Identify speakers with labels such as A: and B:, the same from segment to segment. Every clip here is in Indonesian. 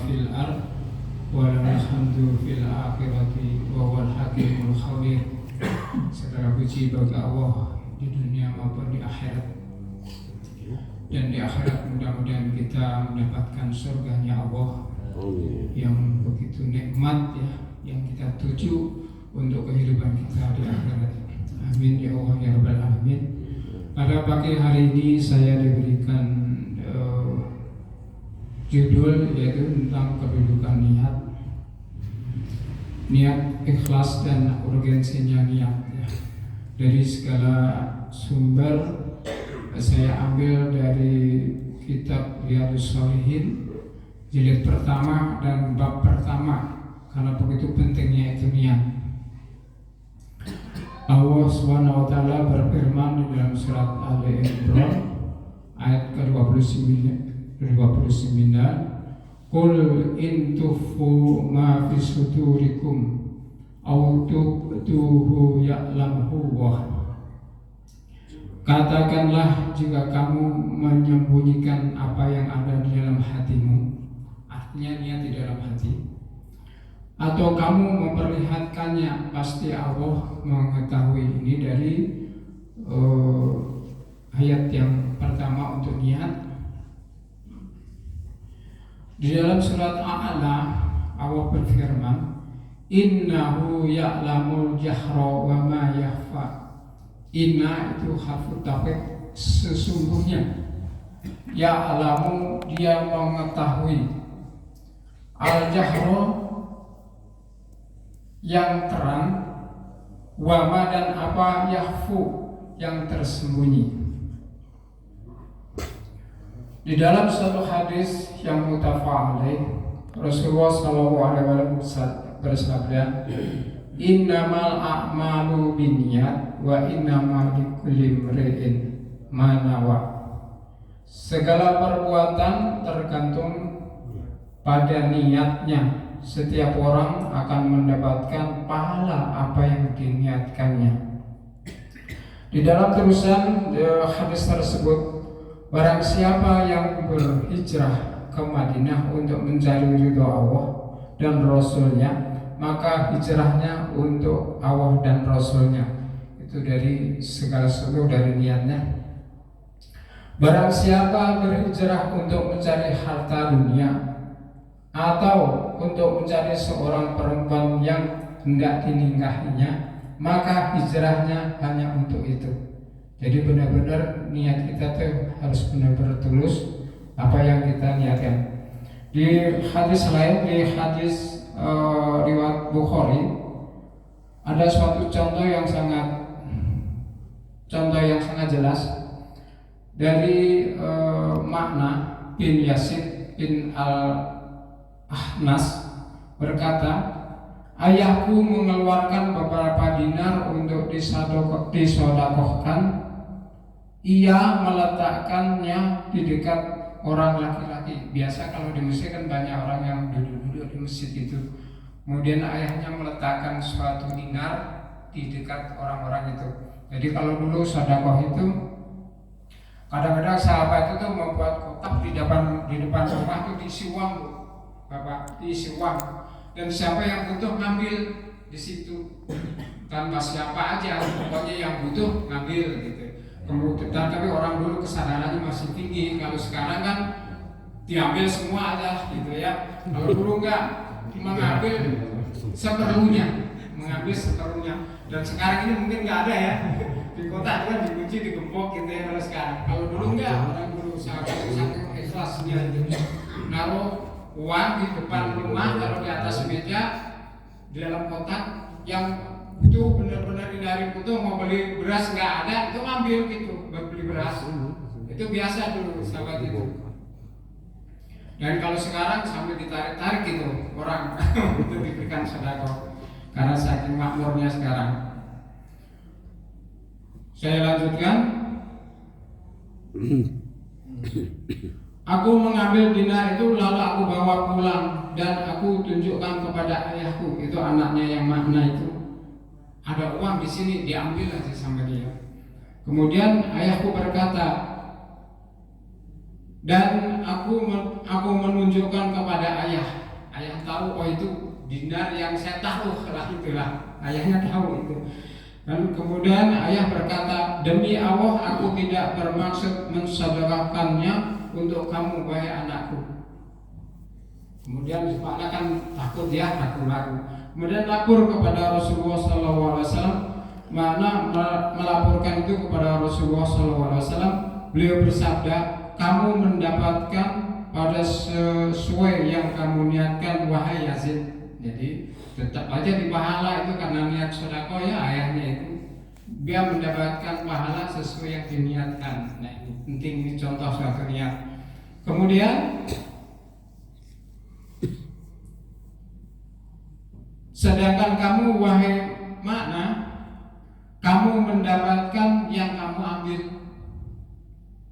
A: fil ard wa lahul hamdu fil akhirati wa huwal hakimul khabir. Segala puji bagi Allah di dunia maupun di akhirat. Dan di akhirat mudah-mudahan kita mendapatkan surganya Allah yang begitu nikmat ya, yang kita tuju untuk kehidupan kita di akhirat. Amin ya Allah ya Rabbal Alamin. Pada pagi hari ini saya diberikan judul yaitu tentang kedudukan niat. Niat ikhlas dan urgensinya niat ya. Dari segala sumber saya ambil dari kitab Riyadhus Shalihin jilid pertama dan bab pertama, karena begitu pentingnya itu niat. Allah Subhanahu wa taala berfirman di dalam surat Ali Imran ayat ke-29, Qul in tukhfu ma fi sudurikum aw tubduhu ya'lamuhu Allah. Katakanlah jika kamu menyembunyikan apa yang ada di dalam hatimu, artinya niat di dalam hati, atau kamu memperlihatkannya, pasti Allah mengetahui. Ini dari ayat yang pertama untuk niat. Di dalam surat A'la Allah berfirman, Innahu ya'lamul jahra wa ma yakhfa. Inna itu harfu tafik, sesungguhnya. Ya'lamu, dia mengetahui. Al-jahra, yang terang. Wama, dan apa yakhfu, yang tersembunyi. Di dalam satu hadis yang muttafaq alaih, Rasulullah SAW bersabda, Innamal a'malu binniyat wa innamal likulli imri'in ma nawa. Segala perbuatan tergantung pada niatnya. Setiap orang akan mendapatkan pahala apa yang diniatkannya. Di dalam terusan hadis tersebut, barang siapa yang berhijrah ke Madinah untuk mencari ridho Allah dan Rasulnya, maka hijrahnya untuk Allah dan Rasulnya. Itu dari segala sesuatu, dari niatnya. Barang siapa berhijrah untuk mencari harta dunia atau untuk mencari seorang perempuan yang hendak dinikahinya, maka hijrahnya hanya untuk itu. Jadi benar-benar niat kita tuh harus benar-benar tulus apa yang kita niatkan. Di hadis lain, di hadis riwayat Bukhari, ada suatu contoh yang sangat jelas dari Makna bin Yazid bin Al-Ahnas berkata, ayahku mengeluarkan beberapa dinar untuk disodakohkan. Ia meletakkannya di dekat orang laki-laki. Biasa kalau di Mesir kan banyak orang yang duduk-duduk di masjid itu. Kemudian ayahnya meletakkan suatu dinar di dekat orang-orang itu. Jadi kalau dulu sedekah itu kadang-kadang sahabat itu membuat kotak di depan rumah itu diisi uang, Bapak, diisi uang. Dan siapa yang butuh ngambil di situ. Tanpa siapa aja, pokoknya yang butuh ngambil gitu. Kemudian tapi orang dulu kesadarannya masih tinggi. Kalau sekarang kan diambil semua aja gitu ya. Kalau dulu enggak, mengambil seperlunya, Dan sekarang ini mungkin enggak ada ya. Di kota itu kan dikunci, digembok gitu ya kalau sekarang. Kalau dulu enggak, orang dulu sangat ikhlasnya gitu. Naruh uang di depan rumah, taruh di atas meja, di dalam kotak. Yang itu benar-benar dari butuh, mau beli beras nggak ada, itu ngambil gitu, beli beras. Itu biasa dulu sahabat itu. Dan kalau sekarang sampai ditarik-tarik gitu orang untuk diberikan sedekah, karena saking makmurnya sekarang. Saya lanjutkan. Aku mengambil dinar itu lalu aku bawa pulang dan aku tunjukkan kepada ayahku, itu anaknya yang Makna itu. Ada uang di sini, diambil aja sama dia. Kemudian ayahku berkata, Dan aku menunjukkan kepada ayah tahu, oh itu dinar yang saya taruh lah, itulah ayahnya tahu itu. Dan kemudian ayah berkata, demi Allah aku tidak bermaksud mensedekahkannya untuk kamu wahai anakku. Kemudian supaya kan takut ya, ragu-ragu. Kemudian lapor kepada Rasulullah SAW. Mana melaporkan itu kepada Rasulullah SAW. Beliau bersabda, kamu mendapatkan pada sesuai yang kamu niatkan wahai Yazid. Jadi tetap aja di pahala itu karena niat sedekah ya ayahnya itu. Dia mendapatkan pahala sesuai yang diniatkan. Nah ini penting, ini contoh suatu niat. Kemudian sedangkan kamu wahai makna, kamu mendapatkan yang kamu ambil.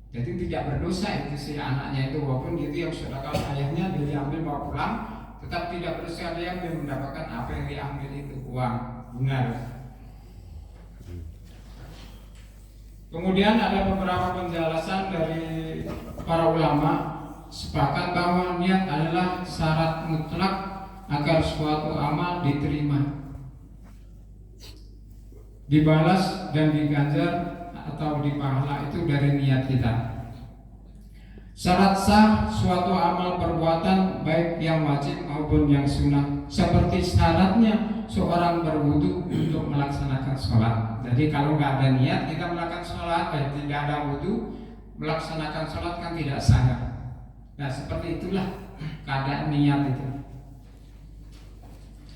A: Jadi tidak berdosa itu si anaknya itu, walaupun itu yang sedekah ayahnya dia diambil bawa pulang, tetap tidak berdosa dia mendapatkan apa yang diambil itu, uang benar. Kemudian ada beberapa penjelasan dari para ulama sepakat bahwa niat adalah syarat mutlak agar suatu amal diterima, dibalas dan diganjar atau dipahala itu dari niat kita. Syarat sah suatu amal perbuatan baik yang wajib maupun yang sunnah, seperti syaratnya seorang berwudu untuk melaksanakan sholat. Jadi kalau nggak ada niat kita melakukan sholat, tidak ada wudu, melaksanakan sholat kan tidak sah. Nah seperti itulah keadaan niat itu.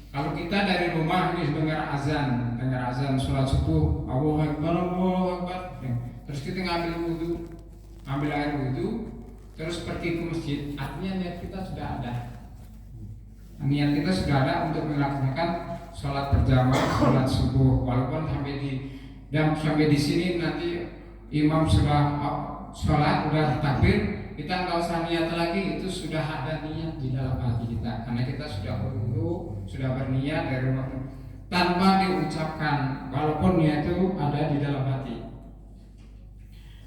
A: Kalau kita dari rumah ini dengar azan sholat subuh, Allahu Akbar, Allahu Akbar, terus kita ambil air wudu, terus pergi ke masjid, artinya niat kita sudah ada. Niat kita sudah ada untuk melaksanakan sholat berjamaah, sholat subuh, walaupun sampai di sini nanti imam sudah sholat, udah takbir, kita nggak usah niat lagi, itu sudah ada niat di dalam hati kita, karena kita sudah berwudu, sudah berniat dari rumah tanpa diucapkan, walaupun niat itu ada di dalam hati.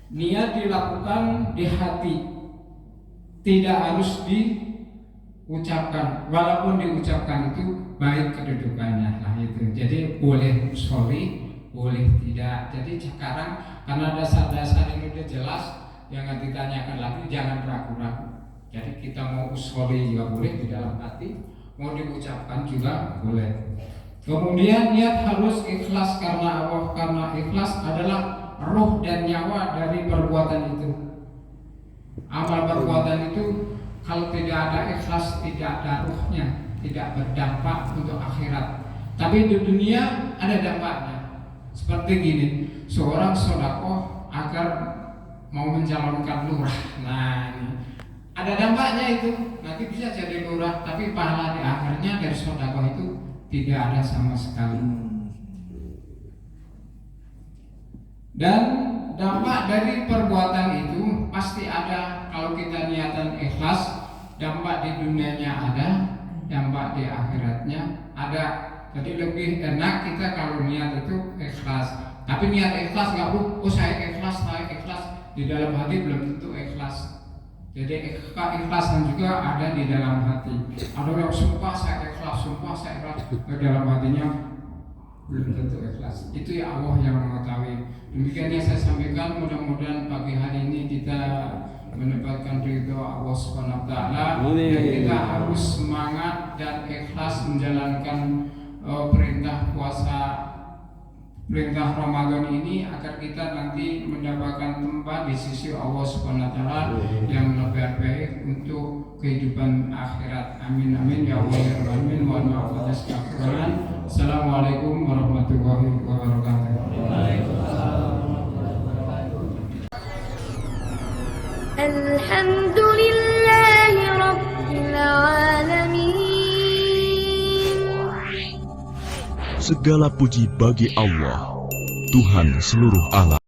A: Niat dilakukan di hati, tidak harus diucapkan, walaupun diucapkan itu baik kedudukannya. Nah itu, jadi boleh sorry, boleh tidak. Jadi sekarang karena dasar-dasar ini udah jelas, jangan ditanyakan lagi, jangan ragu-ragu. Jadi kita mau sorry juga boleh di dalam hati, mau diucapkan juga boleh. Kemudian niat harus ikhlas karena Allah, karena ikhlas adalah roh dan nyawa dari perbuatan itu. Amal perbuatan itu kalau tidak ada ikhlas, tidak ada ruhnya, tidak berdampak untuk akhirat. Tapi di dunia ada dampaknya. Seperti gini, seorang sedekah agar mau mencalonkan lurah. Nah ini ada dampaknya itu, nanti bisa jadi lurah, tapi pahala di akhirnya dari sedekah itu tidak ada sama sekali. Dan dampak dari perbuatan itu pasti ada. Kalau kita niatan ikhlas, dampak di dunianya ada, dampak di akhiratnya ada. Jadi lebih enak kita kalau niat itu ikhlas. Tapi niat ikhlas nggak saya ikhlas, di dalam hati belum tentu ikhlas. Jadi keikhlasan juga ada di dalam hati. Ada yang sumpah saya ikhlas, di dalam hatinya belum tentu ikhlas. Itu ya Allah yang mengetahui. Demikian yang saya sampaikan, mudah-mudahan pagi hari ini kita mendapatkan ridho Allah Subhanahu wa taala. Dan kita harus semangat dan ikhlas menjalankan perintah Ramadan ini agar kita nanti mendapatkan tempat di sisi Allah Subhanahu wa taala yang lebih baik untuk kehidupan akhirat. Amin amin ya Allah ya rabbal alamin. Mohon maaf atas kekurangan. Assalamualaikum warahmatullahi wabarakatuh.
B: Alhamdulillahi rabbil alamin.
C: Segala puji bagi Allah, Tuhan seluruh alam.